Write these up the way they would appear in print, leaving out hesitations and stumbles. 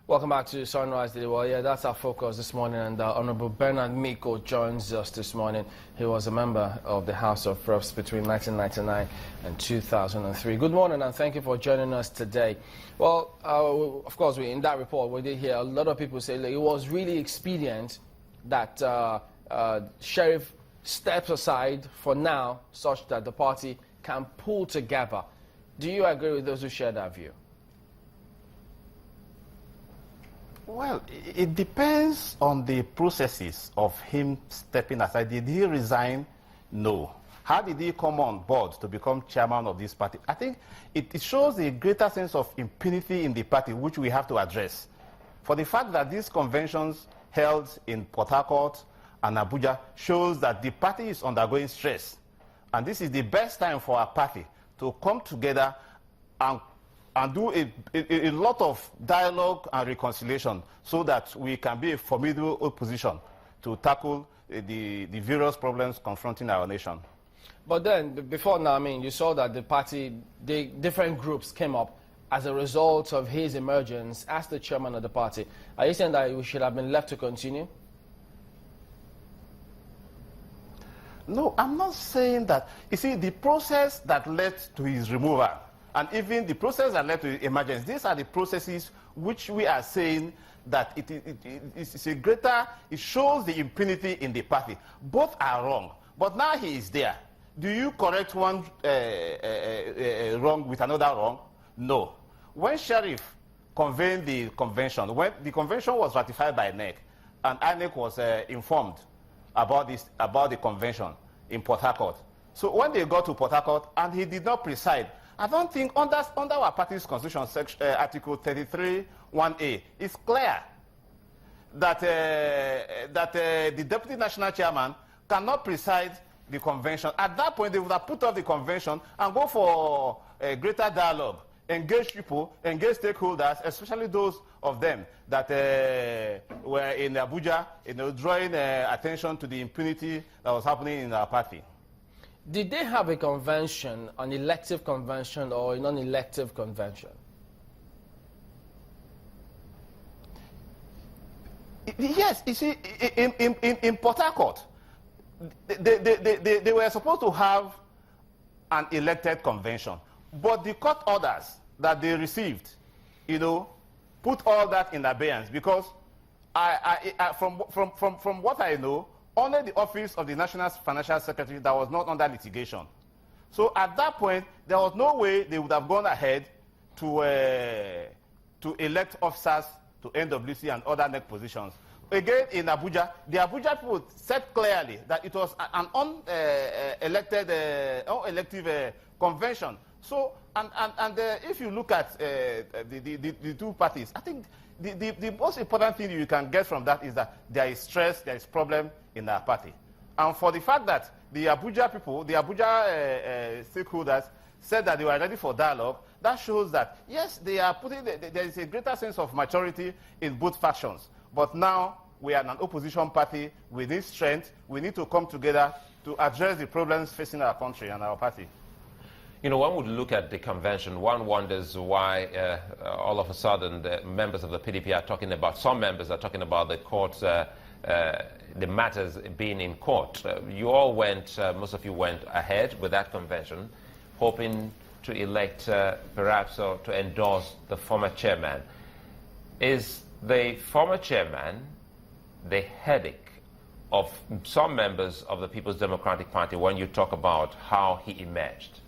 Welcome back to Sunrise Daily. Well, yeah, that's our focus this morning, and Honorable Bernard Miko joins us this morning. He was a member of the House of Reps between 1999 and 2003. Good morning, and thank you for joining us today. Well, of course, in that report, we did hear a lot of people say that it was really expedient that Sheriff steps aside for now, such that the party can pull together. Do you agree with those who share that view? Well, it depends on the processes of him stepping aside. Did he resign? No. How did he come on board to become chairman of this party? I think it shows a greater sense of impunity in the party, which we have to address. For the fact that these conventions held in Port Harcourt and Abuja shows that the party is undergoing stress. And this is the best time for our party to come together and do a lot of dialogue and reconciliation so that we can be a formidable opposition to tackle the various problems confronting our nation. But then, before now, I mean, you saw that the different groups came up as a result of his emergence as the chairman of the party. Are you saying that we should have been left to continue? No, I'm not saying that. You see, the process that led to his removal, and even the process that led to the emergence, these are the processes which we are saying that it's a greater, it shows the impunity in the party. Both are wrong, but now he is there. Do you correct one wrong with another wrong? No. When Sheriff convened the convention, when the convention was ratified by NEC, and INEC was informed about the convention in Port Harcourt. So when they got to Port Harcourt and he did not preside, I don't think under our party's constitution, Article 33(1)(a), it's clear that the deputy national chairman cannot preside the convention. At that point, they would have put off the convention and go for a greater dialogue, engage people, engage stakeholders, especially those of them that were in Abuja, drawing attention to the impunity that was happening in our party. Did they have a convention, an elective convention or a non-elective convention? Yes, you see, in Port Harcourt, they were supposed to have an elected convention, but the court orders that they received, put all that in abeyance, because from what I know, only the office of the National Financial Secretary that was not under litigation. So at that point, there was no way they would have gone ahead to elect officers to NWC and other NEC positions. Again, in Abuja, the Abuja people said clearly that it was an unelective convention. So, if you look at the two parties, I think the most important thing you can get from that is that there is stress, there is problem in our party. And for the fact that the Abuja people, the Abuja stakeholders said that they were ready for dialogue, that shows that, yes, they are there is a greater sense of maturity in both factions. But now we are an opposition party. We need strength. We need to come together to address the problems facing our country and our party. One would look at the convention. One wonders why all of a sudden the members of the PDP are talking about, some members are talking about the courts, the matters being in court. You all went, most of you went ahead with that convention, hoping to elect, perhaps, or to endorse the former chairman. Is the former chairman the headache of some members of the People's Democratic Party when you talk about how he emerged?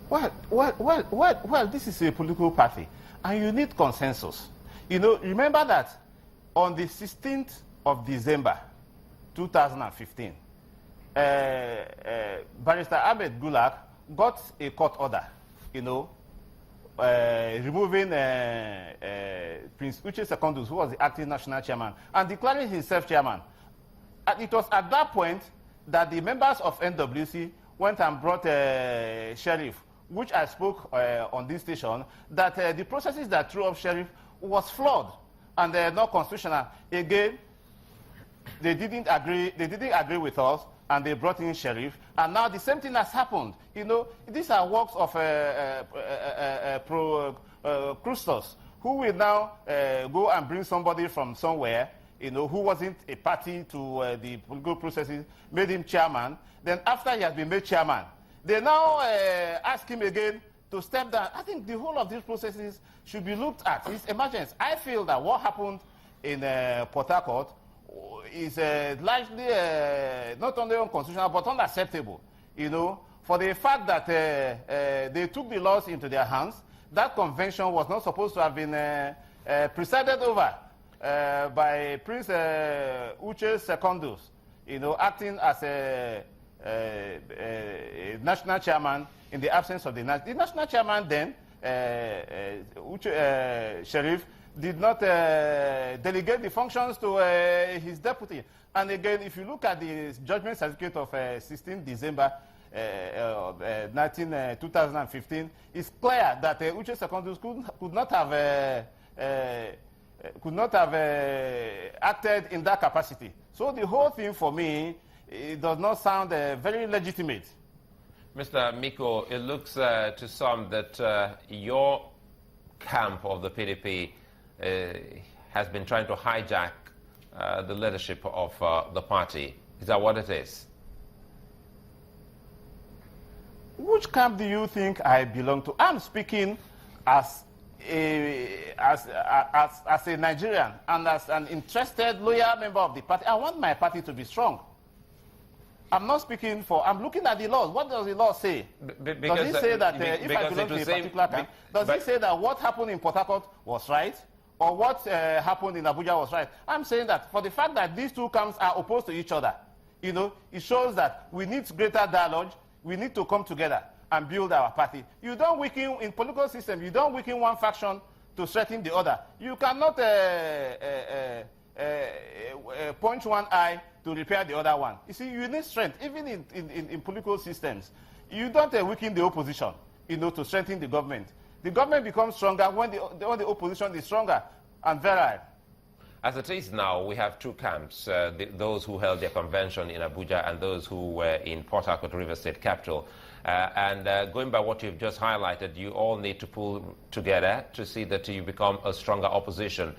Well, this is a political party, and you need consensus. Remember that on the 16th of December, 2015, Barrister Ahmed Gulak got a court order, removing Prince Uche Secondus, who was the acting national chairman, and declaring himself chairman. And it was at that point that the members of NWC went and brought Sheriff, which I spoke on this station, that the processes that threw up Sheriff was flawed and not constitutional. Again, they didn't agree with us, and they brought in Sheriff, and now the same thing has happened. These are works of fraudsters who will now go and bring somebody from somewhere, who wasn't a party to the political processes, made him chairman. Then after he has been made chairman, they now ask him again to step down. I think the whole of these processes should be looked at. It's emergence. I feel that what happened in Port Harcourt is largely not only unconstitutional but unacceptable. For the fact that they took the laws into their hands. That convention was not supposed to have been presided over by Prince Uche Secondus, acting as a national chairman in the absence of the national chairman then, Sheriff, did not delegate the functions to his deputy. And again, if you look at the judgment certificate of 16 December 2015, it's clear that Uche Secondus could not have acted in that capacity. So the whole thing for me, it does not sound very legitimate. Mr. Miko, it looks to some that your camp of the PDP has been trying to hijack the leadership of the party. Is that what it is? Which camp do you think I belong to? I'm speaking as a Nigerian and as an interested, loyal member of the party. I want my party to be strong. I'm not speaking for, I'm looking at the laws. What does the law say? Does it say that if I belong to a particular camp, does it say that what happened in Port Harcourt was right? Or what happened in Abuja was right? I'm saying that for the fact that these two camps are opposed to each other, it shows that we need greater dialogue. We need to come together and build our party. You don't weaken, in political system, you don't weaken one faction to strengthen the other. You cannot punch one eye to repair the other one. You see, you need strength, even in political systems. You don't weaken the opposition, to strengthen the government. The government becomes stronger when the opposition is stronger and virile. As it is now, we have two camps, those who held their convention in Abuja and those who were in Port Harcourt, River State capital. Going by what you've just highlighted, you all need to pull together to see that you become a stronger opposition.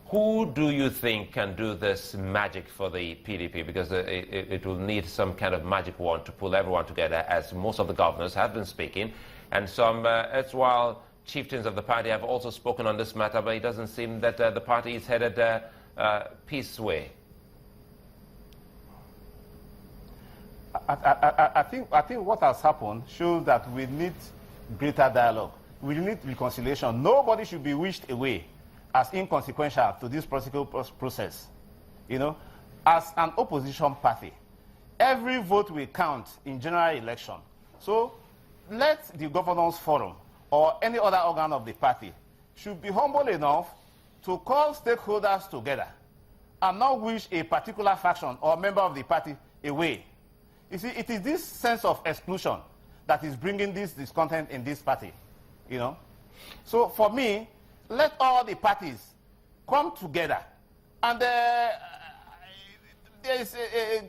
Who do you think can do this magic for the PDP? Because it will need some kind of magic wand to pull everyone together, as most of the governors have been speaking. And some while chieftains of the party have also spoken on this matter, but it doesn't seem that the party is headed peace way. I think what has happened shows that we need greater dialogue. We need reconciliation. Nobody should be wished away as inconsequential to this political process. As an opposition party, every vote will count in general election. So let the governance forum or any other organ of the party should be humble enough to call stakeholders together and not wish a particular faction or member of the party away. You see, it is this sense of exclusion that is bringing this discontent in this party, So for me, let all the parties come together, and there is a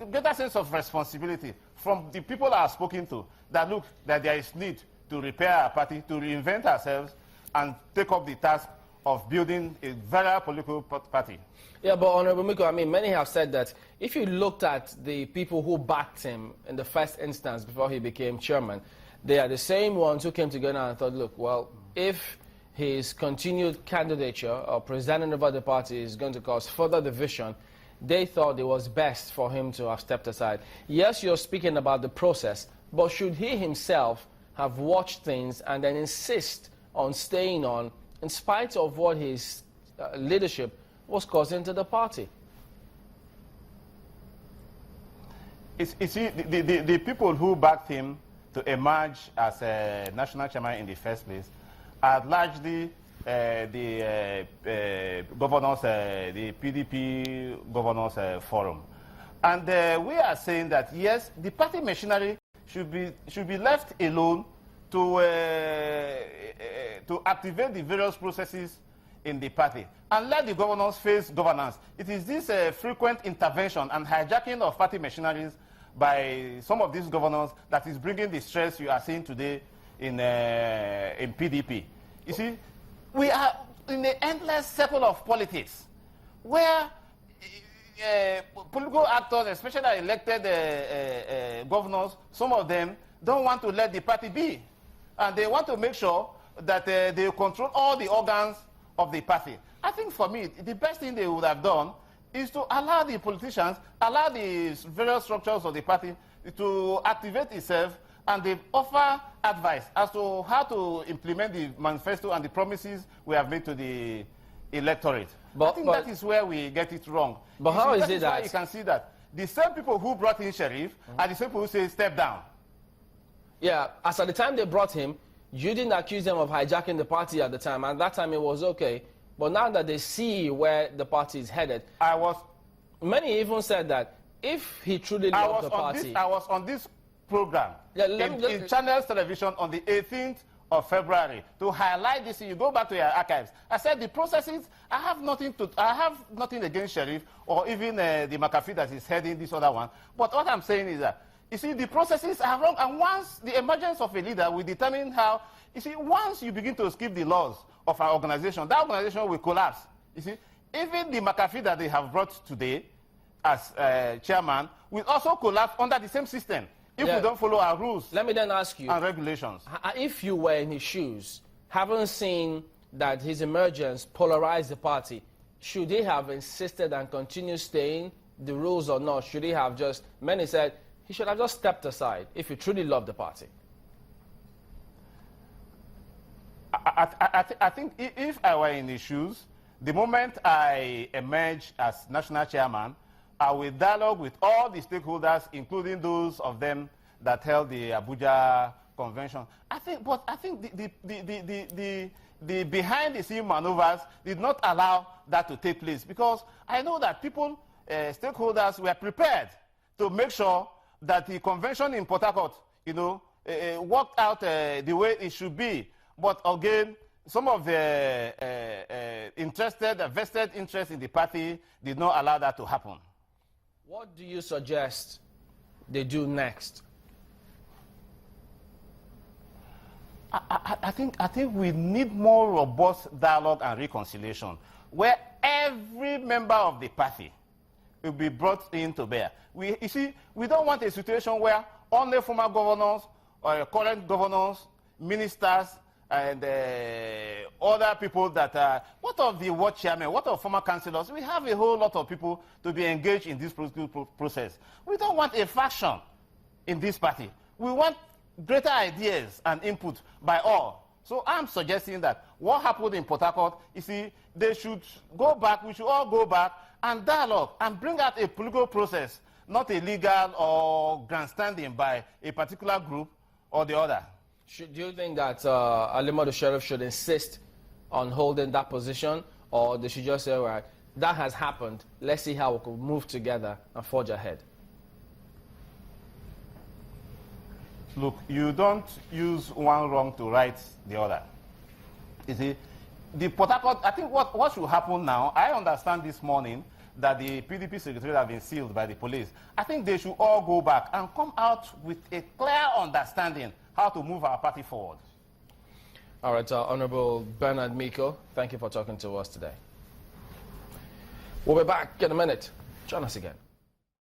greater sense of responsibility from the people I have spoken to that look, that there is need to repair our party, to reinvent ourselves, and take up the task of building a very political party. Yeah, but Honorable Miko, many have said that if you looked at the people who backed him in the first instance before he became chairman, they are the same ones who came together and thought, look, well, if his continued candidature or presiding over the party is going to cause further division, they thought it was best for him to have stepped aside. Yes, you're speaking about the process, but should he himself have watched things and then insist on staying on in spite of what his leadership was causing to the party? You see, the people who backed him to emerge as a national chairman in the first place are largely the governors, the PDP governors forum. And we are saying that, yes, the party machinery should be left alone to activate the various processes in the party and let the governors face governance. It is this frequent intervention and hijacking of party machineries by some of these governors that is bringing the stress you are seeing today in PDP. You see, we are in the endless circle of politics, where political actors, especially elected governors, some of them don't want to let the party be. And they want to make sure that they control all the organs of the party. I think for me, the best thing they would have done is to allow the politicians, allow the various structures of the party to activate itself, and they offer advice as to how to implement the manifesto and the promises we have made to the electorate. I think that is where we get it wrong. But how is it that you can see that the same people who brought in Sheriff are the same people who say step down? Yeah, as at the time they brought him, you didn't accuse them of hijacking the party at the time. At that time, it was okay. But now that they see where the party is headed, many even said that if he truly loved the party... I was on this program in Channels Television on the 18th of February to highlight this. You go back to your archives. I said the processes, I have nothing against Sheriff or even the McAfee that is heading this other one. But what I'm saying is that, you see, the processes are wrong, and once the emergence of a leader will determine how, you see, once you begin to skip the laws of our organization, that organization will collapse. You see, even the McAfee that they have brought today as chairman will also collapse under the same system if we don't follow our rules. Let me then ask you, and regulations. If you were in his shoes, having seen that his emergence polarized the party, should he have insisted and continued staying the rules or not? Should he have just, many said, he should have just stepped aside if he truly loved the party? I think if I were in his shoes, the moment I emerge as national chairman, I will dialogue with all the stakeholders, including those of them that held the Abuja convention. I think the behind-the-scenes maneuvers did not allow that to take place, because I know that people, stakeholders, were prepared to make sure that the convention in Port Harcourt, worked out the way it should be. But again, some of the vested interest in the party did not allow that to happen. What do you suggest they do next? I think we need more robust dialogue and reconciliation, where every member of the party will be brought into bear. You see, we don't want a situation where only former governors or current governors, ministers, and other people that are, what of the ward chairman, what of former councillors? We have a whole lot of people to be engaged in this political process. We don't want a faction in this party. We want greater ideas and input by all. So I'm suggesting that what happened in Port Harcourt, you see, they should go back, we should all go back and dialogue and bring out a political process, not a legal or grandstanding by a particular group or the other. Do you think that Alimadu Sheriff should insist on holding that position, or they should just say, all right, that has happened, let's see how we can move together and forge ahead? Look, you don't use one wrong to right the other. You see, the Port Harcourt, I think what should happen now, I understand this morning that the PDP secretariat have been sealed by the police. I think they should all go back and come out with a clear understanding how to move our party forward. All right, Honorable Bernard Miko, thank you for talking to us today. We'll be back in a minute. Join us again.